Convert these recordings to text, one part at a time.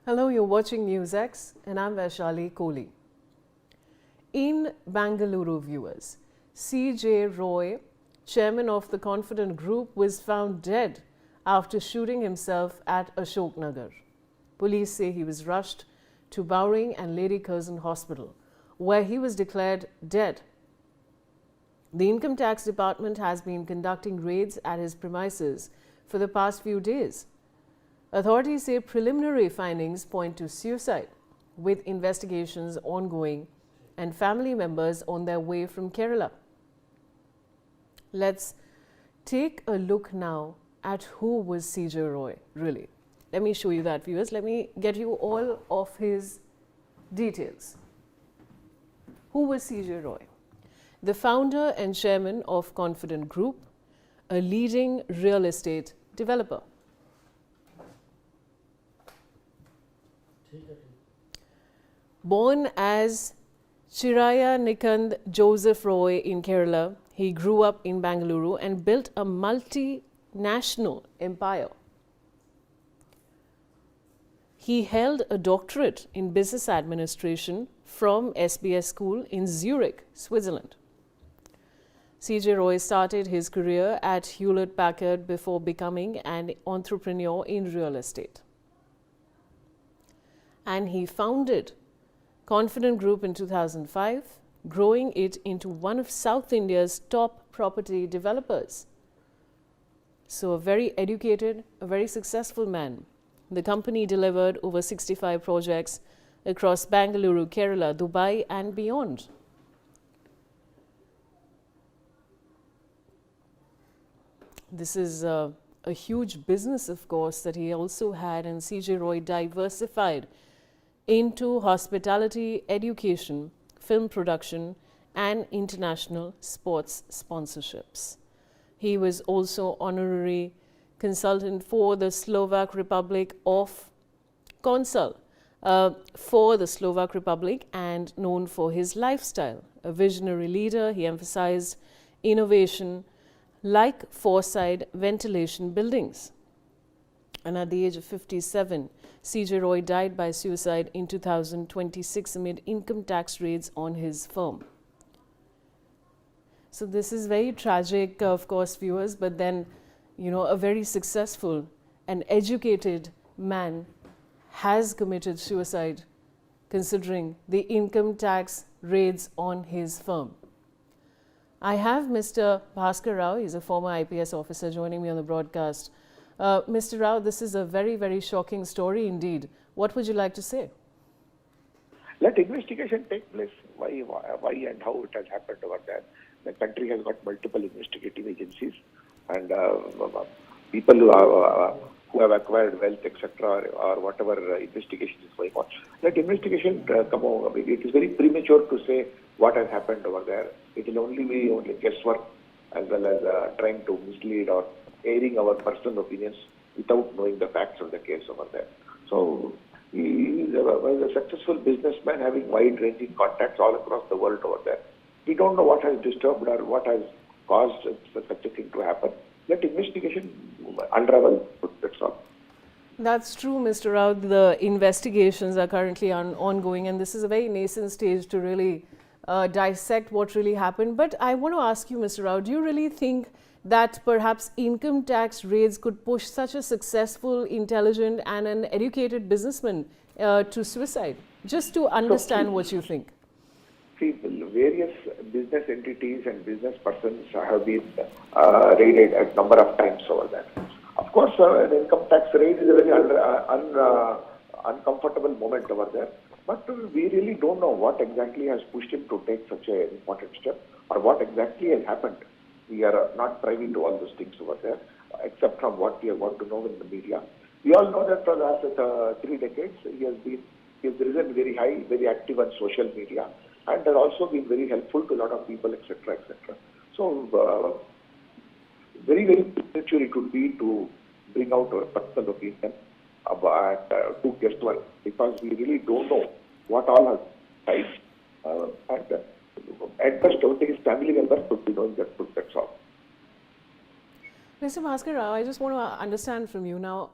Hello, you're watching NewsX and I'm Vaishali Kohli. In Bengaluru, viewers, C.J. Roy, chairman of the Confident Group, was found dead after shooting himself at Ashok Nagar. Police say he was rushed to Bowring and Lady Curzon Hospital, where he was declared dead. The Income Tax Department has been conducting raids at his premises for the past few days. Authorities say preliminary findings point to suicide, with investigations ongoing and family members on their way from Kerala. Let's take a look now at who was C.J. Roy, really. Let me show you that, viewers. Let me get you all of his details. Who was C.J. Roy? The founder and chairman of Confident Group, a leading real estate developer. Born as Chiraya Nikand Joseph Roy in Kerala, he grew up in Bengaluru and built a multinational empire. He held a doctorate in business administration from SBS School in Zurich, Switzerland. C.J. Roy started his career at Hewlett-Packard before becoming an entrepreneur in real estate. And he founded Confident Group in 2005, growing it into one of South India's top property developers. So a very educated, a very successful man. The company delivered over 65 projects across Bengaluru, Kerala, Dubai and beyond. This is a huge business, of course, that he also had, and C.J. Roy diversified into hospitality, education, film production and international sports sponsorships. He was also honorary consultant for the Slovak Republic of Consul for the Slovak Republic and known for his lifestyle. A visionary leader, he emphasized innovation like Foresight ventilation buildings. And at the age of 57, C.J. Roy died by suicide in 2026 amid income tax raids on his firm. So this is very tragic, of course, viewers, but then, you know, a very successful and educated man has committed suicide considering the income tax raids on his firm. I have Mr. Bhaskar Rao, he's a former IPS officer, joining me on the broadcast. Mr. Rao, this is a very, very shocking story indeed. What would you like to say? Let investigation take place. Why and how it has happened over there. The country has got multiple investigative agencies and people who have acquired wealth, etc., or whatever investigation is going on. Let investigation come over. It is very premature to say what has happened over there. It will only be guesswork as well as trying to mislead or airing our personal opinions without knowing the facts of the case over there. So he was a successful businessman having wide-ranging contacts all across the world over there. We don't know what has disturbed or what has caused such a thing to happen. Let investigation unravel, that's all. That's true, Mr. Rao. The investigations are currently ongoing, and this is a very nascent stage to really dissect what really happened. But I want to ask you, Mr. Rao, do you really think that perhaps income tax raids could push such a successful, intelligent and an educated businessman to suicide? Just to understand what you think. Various business entities and business persons have been raided a number of times over that. Of course, an income tax raid is a very uncomfortable moment over there. But we really don't know what exactly has pushed him to take such an important step or what exactly has happened. We are not privy to all those things over there, except from what we have got to know in the media. We all know that for the last 3 decades, he has risen very high, very active on social media, and has also been very helpful to a lot of people, etc., etc. So, very, very premature it would be to bring out our personal opinion about to guesswork, because we really don't know what all has died. And at best, only his family members could be knowing that truth, that's all. Mr. Bhaskar Rao, I just want to understand from you now.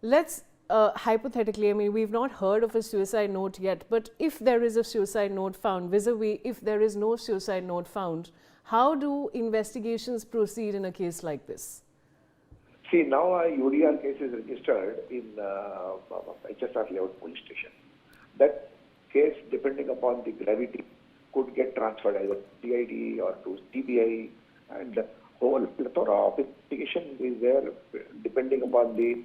Let's hypothetically, I mean, we've not heard of a suicide note yet, but if there is a suicide note found, vis-a-vis if there is no suicide note found, how do investigations proceed in a case like this? See, now a UDR case is registered in HSR layout police station. That case, depending upon the gravity, could get transferred either to CID or to CBI, and the whole plethora of investigation is there depending upon the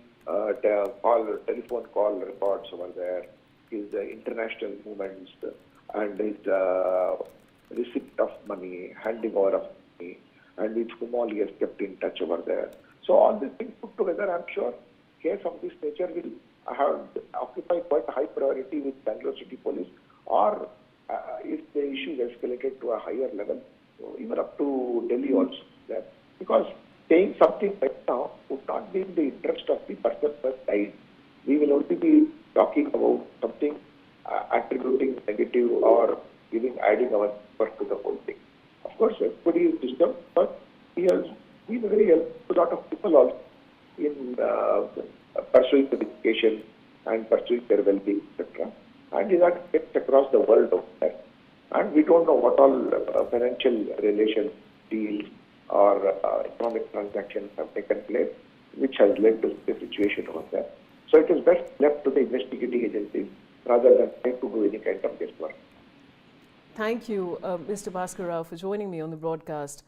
telephone call records over there, his international movements, and his receipt of money, handing over of money, and with whom all he has kept in touch over there. So all these things put together, I'm sure case of this nature will have occupy quite a high priority with Bangalore City Police, or if the issue is escalated to a higher level, even up to Delhi also. There. Because saying something right now would not be in the interest of the person who has died. We will only be talking about something attributing negative or adding our effort to the whole thing. Of course, everybody is disturbed, but he has been very helpful to a lot of people also in pursuing the education and pursuing their well-being, etc. And these are kept across the world out there. And we don't know what all financial relations, deals, or economic transactions have taken place, which has led to the situation over there. So it is best left to the investigating agencies rather than trying to do any kind of guesswork. Thank you, Mr. Bhaskar Rao, for joining me on the broadcast.